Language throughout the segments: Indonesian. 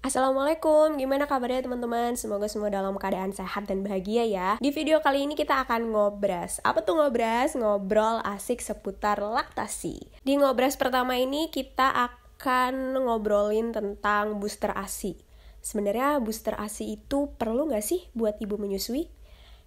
Assalamualaikum, gimana kabarnya teman-teman? Semoga semua dalam keadaan sehat dan bahagia ya. Di video kali ini kita akan ngobras. Apa tuh ngobras? Ngobrol asik seputar laktasi. Di ngobras pertama ini kita akan ngobrolin tentang booster ASI. Sebenarnya booster ASI itu perlu nggak sih buat ibu menyusui?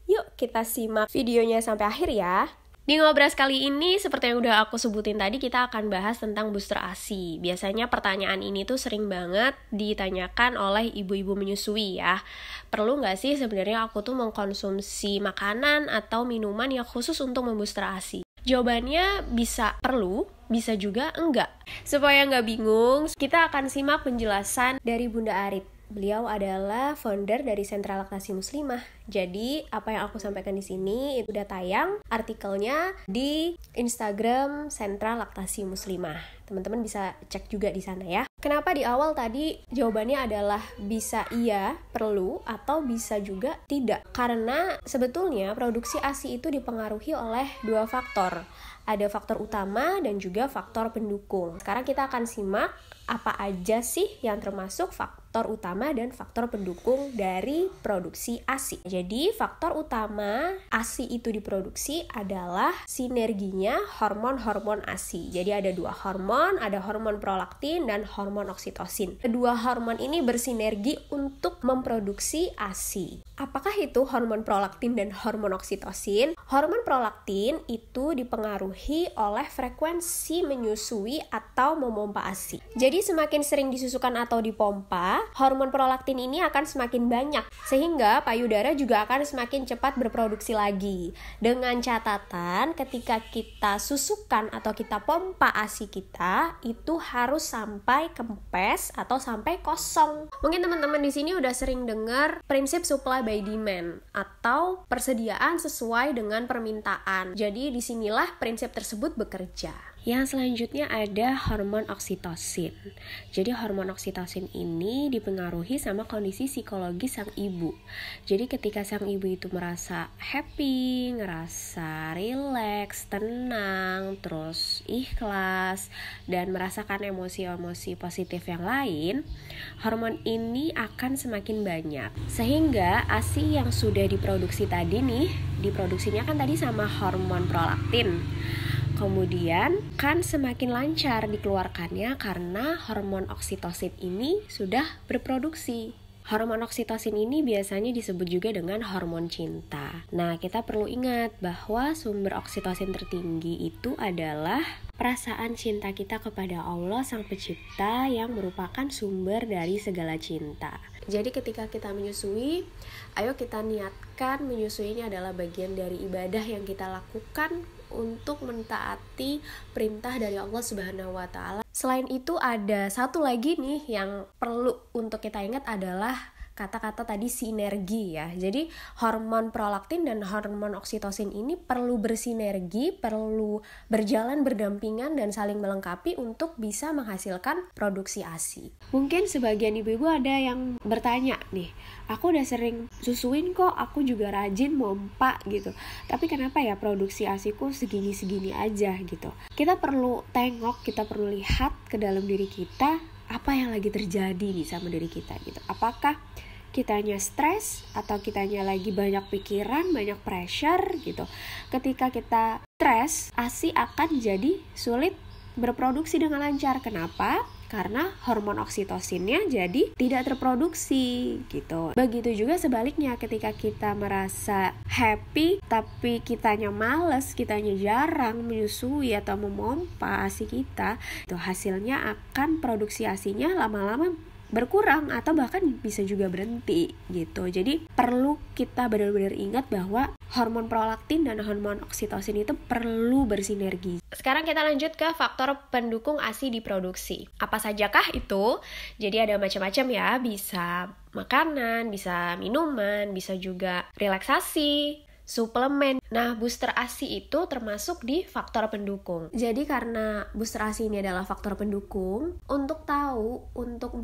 Yuk kita simak videonya sampai akhir ya. Di ngobras kali ini, seperti yang udah aku sebutin tadi, kita akan bahas tentang booster ASI. Biasanya pertanyaan ini tuh sering banget ditanyakan oleh ibu-ibu menyusui ya. Perlu nggak sih sebenarnya aku tuh mengkonsumsi makanan atau minuman yang khusus untuk membooster ASI? Jawabannya bisa perlu, bisa juga enggak. Supaya nggak bingung, kita akan simak penjelasan dari Bunda Arit. Beliau adalah founder dari Sentra Laktasi Muslimah. Jadi, apa yang aku sampaikan di sini itu udah tayang artikelnya di Instagram Sentra Laktasi Muslimah. Teman-teman bisa cek juga di sana ya. Kenapa di awal tadi jawabannya adalah bisa iya, perlu, atau bisa juga tidak? Karena sebetulnya produksi ASI itu dipengaruhi oleh dua faktor. Ada faktor utama dan juga faktor pendukung. Sekarang kita akan simak apa aja sih yang termasuk faktor utama dan faktor pendukung dari produksi ASI. Jadi faktor utama ASI itu diproduksi adalah sinerginya hormon-hormon ASI. Jadi ada dua hormon, ada hormon prolaktin dan hormon oksitosin. Kedua hormon ini bersinergi untuk memproduksi ASI. Apakah itu hormon prolaktin dan hormon oksitosin? Hormon prolaktin itu dipengaruhi oleh frekuensi menyusui atau memompa ASI. Jadi semakin sering disusukan atau dipompa, hormon prolaktin ini akan semakin banyak, sehingga payudara juga akan semakin cepat berproduksi lagi. Dengan catatan, ketika kita susukan atau kita pompa ASI kita, itu harus sampai kempes atau sampai kosong. Mungkin teman-teman di sini udah sering dengar prinsip supply by demand atau persediaan sesuai dengan permintaan. Jadi disinilah prinsip tersebut bekerja. Yang selanjutnya ada hormon oksitosin. Jadi hormon oksitosin ini dipengaruhi sama kondisi psikologis sang ibu. Jadi ketika sang ibu itu merasa happy, ngerasa relax, tenang, terus ikhlas, dan merasakan emosi-emosi positif yang lain, hormon ini akan semakin banyak. Sehingga ASI yang sudah diproduksi tadi nih, diproduksinya kan tadi sama hormon prolaktin. Kemudian kan semakin lancar dikeluarkannya karena hormon oksitosin ini sudah berproduksi. Hormon oksitosin ini biasanya disebut juga dengan hormon cinta. Nah, kita perlu ingat bahwa sumber oksitosin tertinggi itu adalah perasaan cinta kita kepada Allah Sang Pencipta yang merupakan sumber dari segala cinta. Jadi ketika kita menyusui, ayo kita niatkan menyusui ini adalah bagian dari ibadah yang kita lakukan untuk mentaati perintah dari Allah Subhanahu wa Ta'ala. Selain itu ada satu lagi nih yang perlu untuk kita ingat adalah kata-kata tadi sinergi ya. Jadi hormon prolaktin dan hormon oksitosin ini perlu bersinergi, perlu berjalan berdampingan dan saling melengkapi untuk bisa menghasilkan produksi ASI. Mungkin sebagian ibu-ibu ada yang bertanya nih, aku udah sering susuin kok, aku juga rajin mompa gitu. Tapi kenapa ya produksi ASIku segini-segini aja gitu. Kita perlu tengok, kita perlu lihat ke dalam diri kita, apa yang lagi terjadi nih sama diri kita gitu. Apakah kitanya stres atau kitanya lagi banyak pikiran, banyak pressure gitu. Ketika kita stres, ASI akan jadi sulit berproduksi dengan lancar. Kenapa? Karena hormon oksitosinnya jadi tidak terproduksi gitu. Begitu juga sebaliknya ketika kita merasa happy tapi kitanya males, kitanya jarang menyusui atau memompa ASI kita, itu hasilnya akan produksi ASInya lama-lama berkurang atau bahkan bisa juga berhenti gitu. Jadi perlu kita benar-benar ingat bahwa hormon prolaktin dan hormon oksitosin itu perlu bersinergi. Sekarang kita lanjut ke faktor pendukung ASI diproduksi. Apa sajakah itu? Jadi ada macam-macam ya, bisa makanan, bisa minuman, bisa juga relaksasi, suplemen. Nah, booster ASI itu termasuk di faktor pendukung. Jadi karena booster ASI ini adalah faktor pendukung, untuk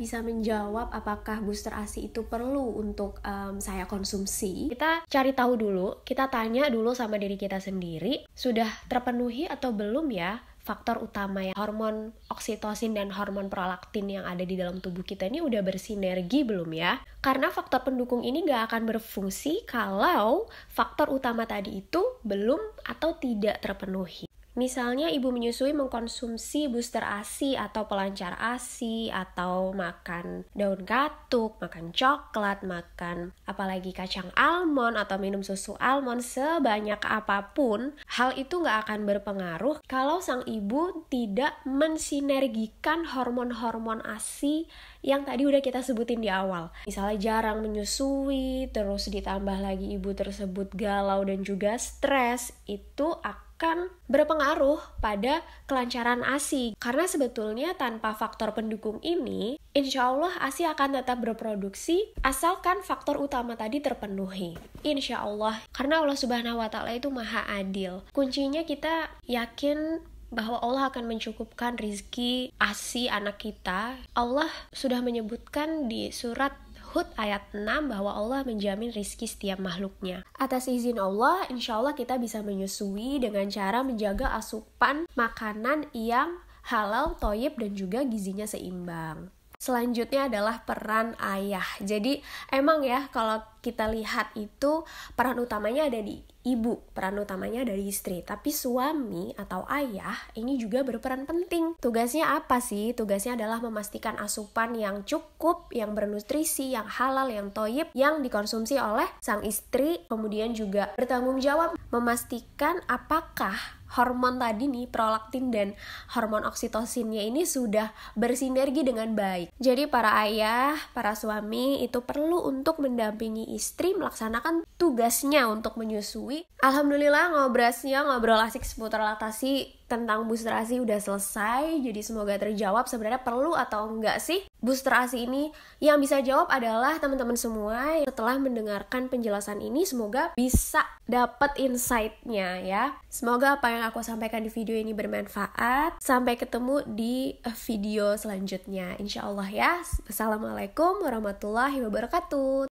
bisa menjawab apakah booster ASI itu perlu untuk saya konsumsi, kita cari tahu dulu, kita tanya dulu sama diri kita sendiri, sudah terpenuhi atau belum ya faktor utama ya, hormon oksitosin dan hormon prolaktin yang ada di dalam tubuh kita ini udah bersinergi belum ya? Karena faktor pendukung ini gak akan berfungsi kalau faktor utama tadi itu belum atau tidak terpenuhi. Misalnya ibu menyusui mengkonsumsi booster ASI atau pelancar ASI, atau makan daun katuk, makan coklat, makan apalagi kacang almond atau minum susu almond sebanyak apapun, hal itu nggak akan berpengaruh kalau sang ibu tidak mensinergikan hormon-hormon ASI yang tadi udah kita sebutin di awal. Misalnya jarang menyusui, terus ditambah lagi ibu tersebut galau dan juga stres, itu akan berpengaruh pada kelancaran ASI. Karena sebetulnya tanpa faktor pendukung ini, insya Allah ASI akan tetap berproduksi asalkan faktor utama tadi terpenuhi. Insya Allah, karena Allah Subhanahu wa Ta'ala itu maha adil. Kuncinya kita yakin bahwa Allah akan mencukupkan rizki ASI anak kita. Allah sudah menyebutkan di surat Hud ayat 6 bahwa Allah menjamin rizki setiap makhluknya. Atas izin Allah, insya Allah kita bisa menyusui dengan cara menjaga asupan makanan yang halal, thoyyib, dan juga gizinya seimbang. Selanjutnya adalah peran ayah. Jadi emang ya kalau kita lihat itu peran utamanya ada di ibu, peran utamanya dari istri. Tapi suami atau ayah ini juga berperan penting. Tugasnya apa sih? Tugasnya adalah memastikan asupan yang cukup, yang bernutrisi, yang halal, yang thoyyib, yang dikonsumsi oleh sang istri. Kemudian juga bertanggung jawab memastikan apakah hormon tadi nih, prolaktin dan hormon oksitosinnya ini sudah bersinergi dengan baik. Jadi para ayah, para suami itu perlu untuk mendampingi istri melaksanakan tugasnya untuk menyusui. Alhamdulillah ngobrol asik seputar laktasi tentang booster ASI udah selesai. Jadi semoga terjawab sebenarnya perlu atau enggak sih booster ASI ini. Yang bisa jawab adalah teman-teman semua. Setelah mendengarkan penjelasan ini, semoga bisa dapat insight-nya ya. Semoga apa yang aku sampaikan di video ini bermanfaat. Sampai ketemu di video selanjutnya, insya Allah ya. Wassalamualaikum warahmatullahi wabarakatuh.